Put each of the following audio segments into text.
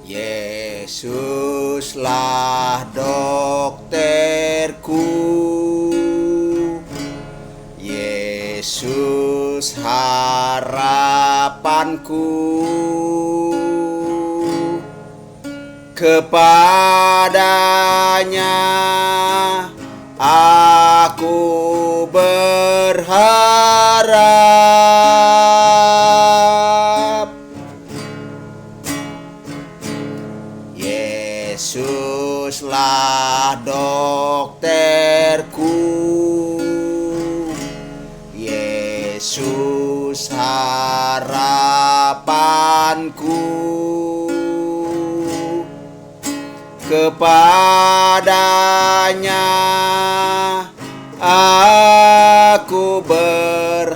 Yesuslah dokterku, Yesus harapanku, kepadanya aku berharap. Yesuslah dokterku, Yesus harapanku, kepadanya aku berharap.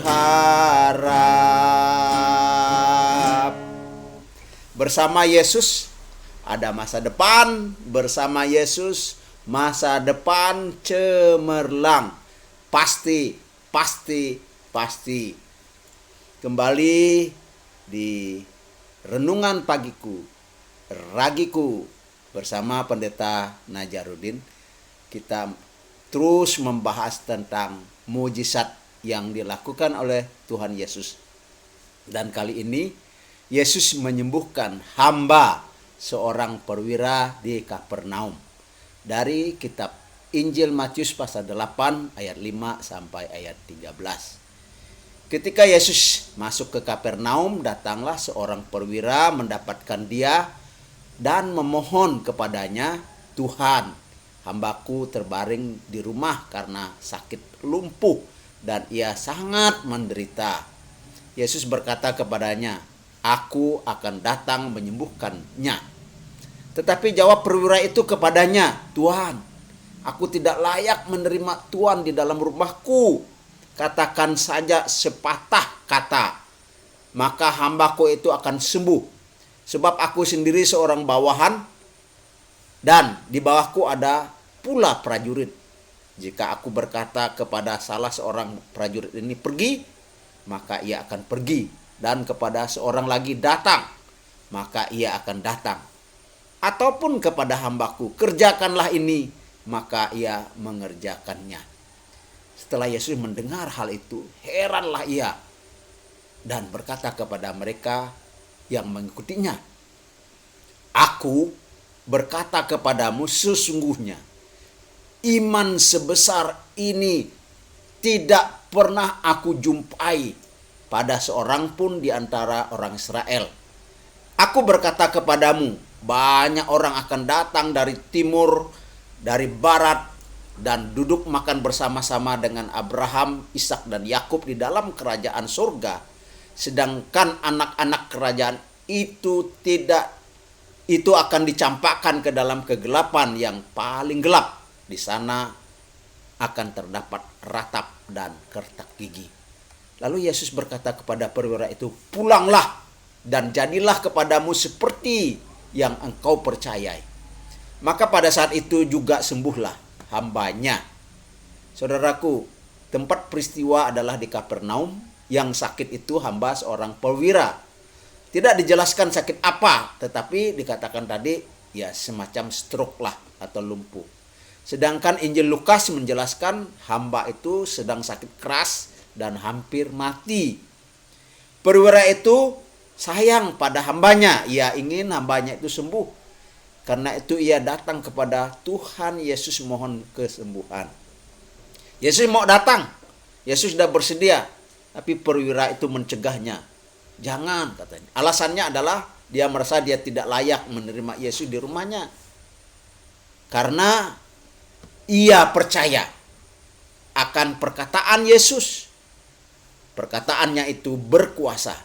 Bersama Yesus ada masa depan, bersama Yesus masa depan cemerlang. Pasti. Kembali di renungan pagiku, ragiku bersama Pendeta Najarudin, kita terus membahas tentang mujizat yang dilakukan oleh Tuhan Yesus. Dan kali ini Yesus menyembuhkan hamba seorang perwira di Kapernaum. Dari kitab Injil Matius pasal 8 ayat 5 sampai ayat 13. Ketika Yesus masuk ke Kapernaum, datanglah seorang perwira mendapatkan dia dan memohon kepadanya, "Tuhan, hambaku terbaring di rumah karena sakit lumpuh dan ia sangat menderita." Yesus berkata kepadanya, "Aku akan datang menyembuhkannya." Tetapi jawab perwira itu kepadanya, "Tuhan, aku tidak layak menerima Tuhan di dalam rumahku. Katakan saja sepatah kata, maka hambaku itu akan sembuh. Sebab aku sendiri seorang bawahan dan di bawahku ada pula prajurit. Jika aku berkata kepada salah seorang prajurit ini pergi, maka ia akan pergi. Dan kepada seorang lagi datang, maka ia akan datang. Ataupun kepada hambaku, kerjakanlah ini, maka ia mengerjakannya." Setelah Yesus mendengar hal itu, heranlah ia dan berkata kepada mereka yang mengikutinya, "Aku berkata kepadamu sesungguhnya, iman sebesar ini tidak pernah aku jumpai pada seorang pun di antara orang Israel. Aku berkata kepadamu, banyak orang akan datang dari timur, dari barat, dan duduk makan bersama-sama dengan Abraham, Ishak, dan Yakub di dalam kerajaan surga. Sedangkan anak-anak kerajaan itu akan dicampakkan ke dalam kegelapan yang paling gelap. Di sana akan terdapat ratap dan kertak gigi." Lalu Yesus berkata kepada perwira itu, "Pulanglah dan jadilah kepadamu seperti yang engkau percayai." Maka pada saat itu juga sembuhlah hambanya. Saudaraku, tempat peristiwa adalah di Kapernaum. Yang sakit itu hamba seorang perwira. Tidak dijelaskan sakit apa, tetapi dikatakan tadi ya semacam stroke lah atau lumpuh. Sedangkan Injil Lukas menjelaskan hamba itu sedang sakit keras dan hampir mati. Perwira itu sayang pada hambanya, ia ingin hambanya itu sembuh. Karena itu ia datang kepada Tuhan Yesus mohon kesembuhan. Yesus mau datang, Yesus sudah bersedia, tapi perwira itu mencegahnya. "Jangan," katanya. Alasannya adalah dia merasa dia tidak layak menerima Yesus di rumahnya. Karena ia percaya akan perkataan Yesus. Perkataannya itu berkuasa.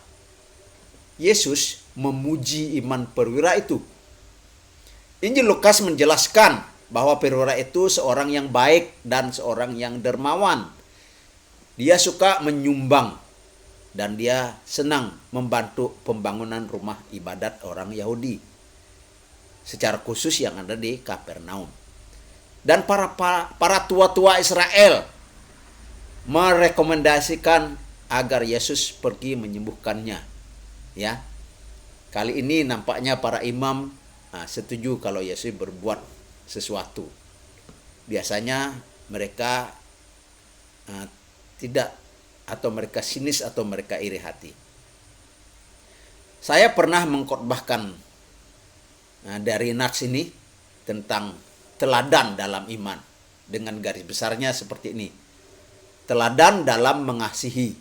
Yesus memuji iman perwira itu. Injil Lukas menjelaskan bahwa perwira itu seorang yang baik dan seorang yang dermawan. Dia suka menyumbang dan dia senang membantu pembangunan rumah ibadat orang Yahudi, secara khusus yang ada di Kapernaum. Dan para tua-tua Israel merekomendasikan agar Yesus pergi menyembuhkannya. Ya. Kali ini nampaknya para imam setuju kalau Yesus berbuat sesuatu. Biasanya mereka tidak, atau mereka sinis, atau mereka iri hati. Saya pernah mengkhotbahkan dari nats ini tentang teladan dalam iman, dengan garis besarnya seperti ini: teladan dalam mengasihi,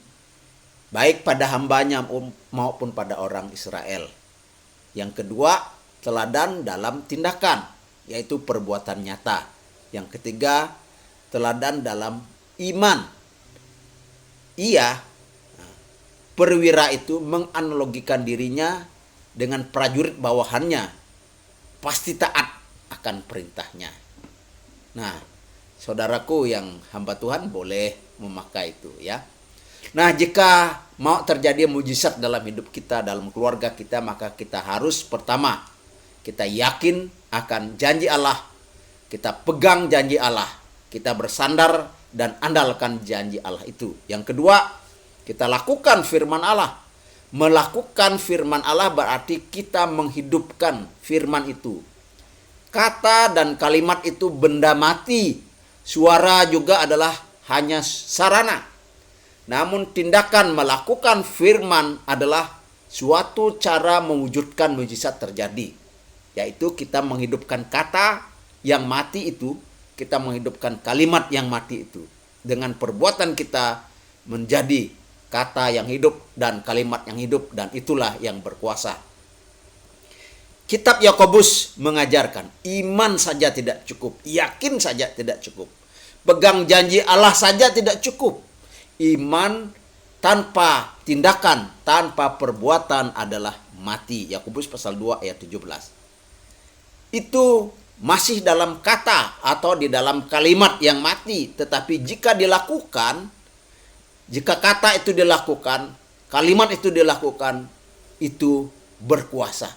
baik pada hambanya maupun pada orang Israel. Yang kedua, teladan dalam tindakan, yaitu perbuatan nyata. Yang ketiga, teladan dalam iman. Perwira itu menganalogikan dirinya dengan prajurit bawahannya, pasti taat akan perintahnya. Nah, saudaraku yang hamba Tuhan boleh memakai itu ya. Nah, jika mau terjadi mujizat dalam hidup kita, dalam keluarga kita, maka kita harus pertama, kita yakin akan janji Allah, kita pegang janji Allah, kita bersandar dan andalkan janji Allah itu. Yang kedua, kita lakukan firman Allah. Melakukan firman Allah berarti kita menghidupkan firman itu. Kata dan kalimat itu benda mati. Suara juga adalah hanya sarana. Namun tindakan melakukan firman adalah suatu cara mewujudkan mujizat terjadi. Yaitu kita menghidupkan kata yang mati itu, kita menghidupkan kalimat yang mati itu. Dengan perbuatan kita menjadi kata yang hidup dan kalimat yang hidup, dan itulah yang berkuasa. Kitab Yakobus mengajarkan iman saja tidak cukup, yakin saja tidak cukup, pegang janji Allah saja tidak cukup. Iman tanpa tindakan, tanpa perbuatan adalah mati. Yakobus pasal 2 ayat 17. Itu masih dalam kata atau di dalam kalimat yang mati, tetapi jika dilakukan, jika kata itu dilakukan, kalimat itu dilakukan, itu berkuasa.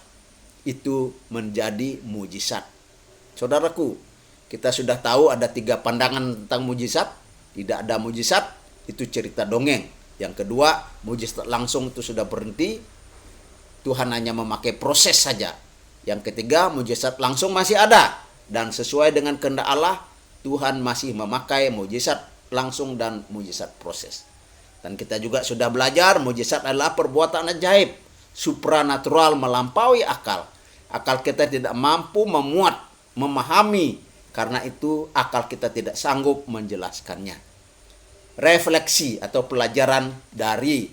Itu menjadi mujizat. Saudaraku, kita sudah tahu ada 3 pandangan tentang mujizat. Tidak ada mujizat, itu cerita dongeng. Yang kedua, mujizat langsung itu sudah berhenti. Tuhan hanya memakai proses saja. Yang ketiga, mujizat langsung masih ada. Dan sesuai dengan kehendak Allah, Tuhan masih memakai mujizat langsung dan mujizat proses. Dan kita juga sudah belajar mujizat adalah perbuatan ajaib, supranatural, melampaui akal. Akal kita tidak mampu memuat, memahami, karena itu akal kita tidak sanggup menjelaskannya. Refleksi atau pelajaran dari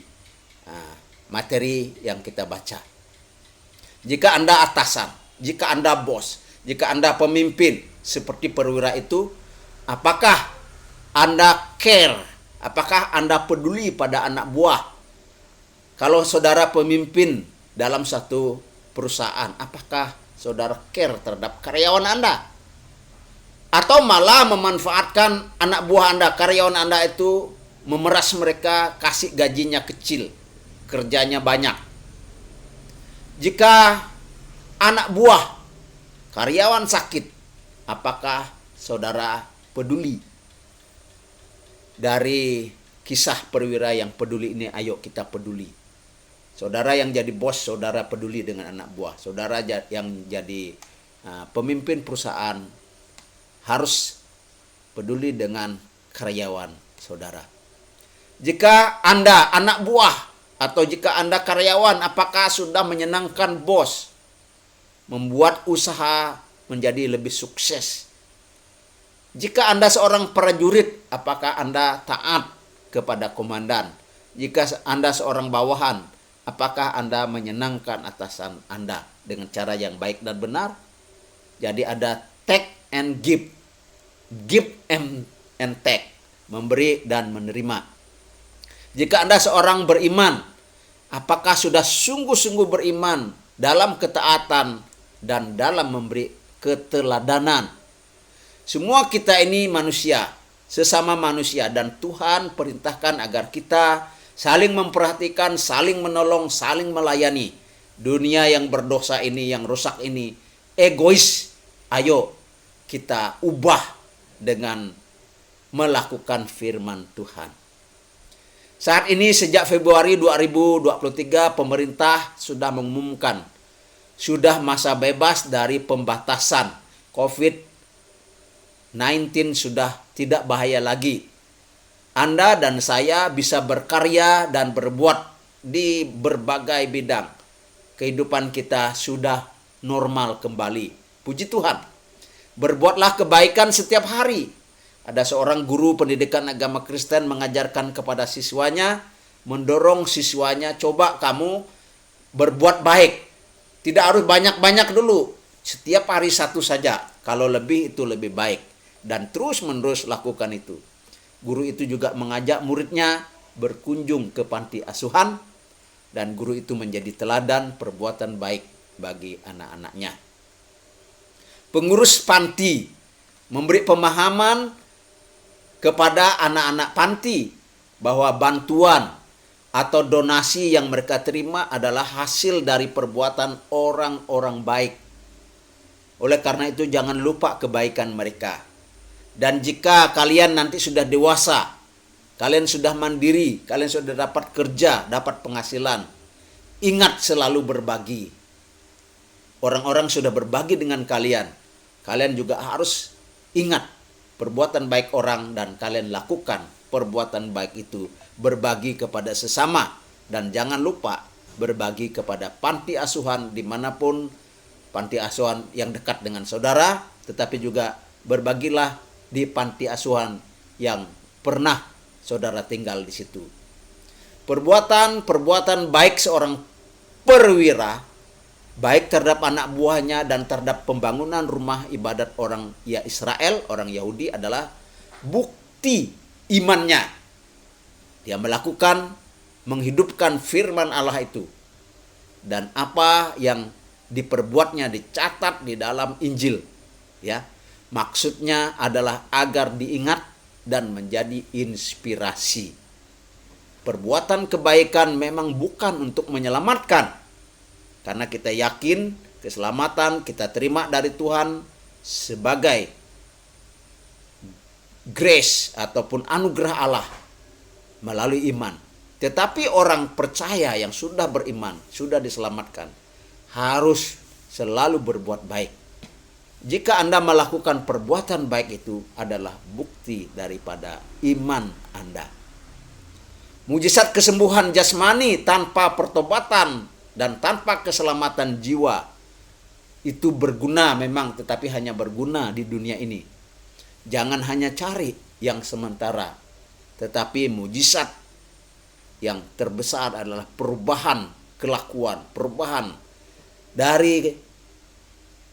materi yang kita baca. Jika Anda atasan, jika Anda bos, jika Anda pemimpin seperti perwira itu, apakah Anda care? Apakah Anda peduli pada anak buah? Kalau saudara pemimpin dalam satu perusahaan, apakah saudara care terhadap karyawan Anda? Atau malah memanfaatkan anak buah Anda, karyawan Anda itu, memeras mereka, kasih gajinya kecil, kerjanya banyak. Jika anak buah, karyawan sakit, apakah saudara peduli? Dari kisah perwira yang peduli ini, ayo kita peduli. Saudara yang jadi bos, saudara peduli dengan anak buah. Saudara yang jadi pemimpin perusahaan harus peduli dengan karyawan saudara. Jika Anda anak buah atau jika Anda karyawan, apakah sudah menyenangkan bos? Membuat usaha menjadi lebih sukses? Jika Anda seorang prajurit, apakah Anda taat kepada komandan? Jika Anda seorang bawahan, apakah Anda menyenangkan atasan Anda dengan cara yang baik dan benar? Jadi ada take and give. Give and take. Memberi dan menerima. Jika Anda seorang beriman, apakah sudah sungguh-sungguh beriman dalam ketaatan dan dalam memberi keteladanan? Semua kita ini manusia, sesama manusia, dan Tuhan perintahkan agar kita saling memperhatikan, saling menolong, saling melayani. Dunia yang berdosa ini, yang rusak ini, egois. Ayo kita ubah dengan melakukan firman Tuhan. Saat ini sejak Februari 2023 pemerintah sudah mengumumkan sudah masa bebas dari pembatasan. COVID-19 sudah tidak bahaya lagi. Anda dan saya bisa berkarya dan berbuat di berbagai bidang. Kehidupan kita sudah normal kembali. Puji Tuhan. Berbuatlah kebaikan setiap hari. Ada seorang guru pendidikan agama Kristen mengajarkan kepada siswanya, mendorong siswanya, coba kamu berbuat baik. Tidak harus banyak-banyak dulu. Setiap hari satu saja. Kalau lebih itu lebih baik. Dan terus-menerus lakukan itu. Guru itu juga mengajak muridnya berkunjung ke panti asuhan. Dan guru itu menjadi teladan perbuatan baik bagi anak-anaknya. Pengurus panti memberi pemahaman kepada anak-anak panti bahwa bantuan atau donasi yang mereka terima adalah hasil dari perbuatan orang-orang baik. Oleh karena itu jangan lupa kebaikan mereka. Dan jika kalian nanti sudah dewasa, kalian sudah mandiri, kalian sudah dapat kerja, dapat penghasilan, ingat selalu berbagi. Orang-orang sudah berbagi dengan kalian. Kalian juga harus ingat perbuatan baik orang dan kalian lakukan perbuatan baik itu. Berbagi kepada sesama. Dan jangan lupa berbagi kepada panti asuhan dimanapun panti asuhan yang dekat dengan saudara. Tetapi juga berbagilah di panti asuhan yang pernah saudara tinggal di situ. Perbuatan baik seorang perwira, baik terhadap anak buahnya dan terhadap pembangunan rumah ibadat orang Israel, orang Yahudi adalah bukti imannya. Dia menghidupkan firman Allah itu. Dan apa yang diperbuatnya dicatat di dalam Injil. Ya, maksudnya adalah agar diingat dan menjadi inspirasi. Perbuatan kebaikan memang bukan untuk menyelamatkan. Karena kita yakin keselamatan kita terima dari Tuhan sebagai grace ataupun anugerah Allah melalui iman. Tetapi orang percaya yang sudah beriman, sudah diselamatkan, harus selalu berbuat baik. Jika Anda melakukan perbuatan baik itu adalah bukti daripada iman Anda. Mujizat kesembuhan jasmani tanpa pertobatan dan tanpa keselamatan jiwa itu berguna memang, tetapi hanya berguna di dunia ini. Jangan hanya cari yang sementara, tetapi mujizat yang terbesar adalah perubahan kelakuan, perubahan dari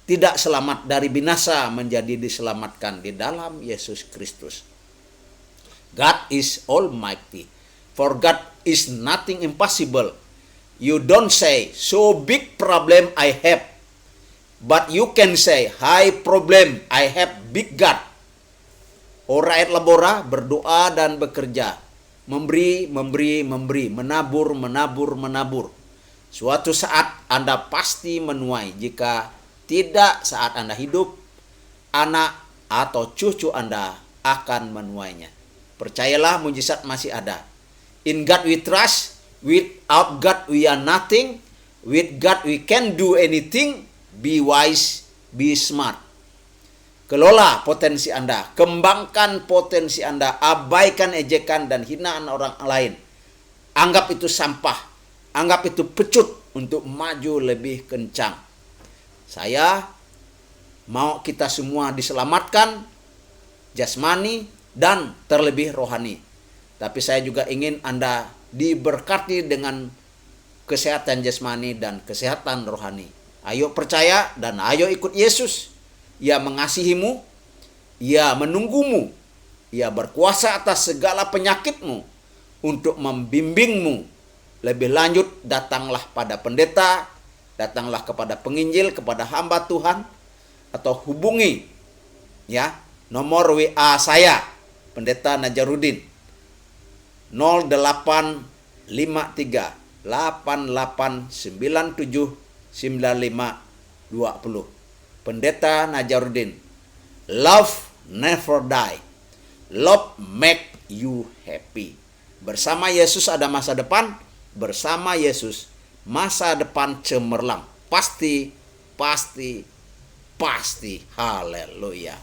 tidak selamat, dari binasa menjadi diselamatkan di dalam Yesus Kristus. God is almighty. For God is nothing impossible. You don't say, so big problem I have. But you can say, high problem I have big God. Ora et labora, berdoa dan bekerja. Memberi, menabur. Suatu saat Anda pasti menuai. Jika tidak saat Anda hidup, anak atau cucu Anda akan menuainya. Percayalah, mujizat masih ada. In God we trust. Without God we are nothing. With God we can do anything. Be wise, be smart. Kelola potensi Anda, kembangkan potensi Anda, abaikan ejekan dan hinaan orang lain. Anggap itu sampah, anggap itu pecut untuk maju lebih kencang. Saya mau kita semua diselamatkan jasmani dan terlebih rohani. Tapi saya juga ingin Anda diberkati dengan kesehatan jasmani dan kesehatan rohani. Ayo percaya dan ayo ikut Yesus. Ia mengasihimu, Ia menunggumu, Ia berkuasa atas segala penyakitmu untuk membimbingmu. Lebih lanjut, datanglah pada pendeta, datanglah kepada penginjil, kepada hamba Tuhan, atau hubungi ya nomor WA saya, Pendeta Najarudin, 0853 8897 9520. Pendeta Najarudin. Love never die. Love make you happy. Bersama Yesus ada masa depan. Bersama Yesus masa depan cemerlang. pasti, pasti, pasti. Haleluya.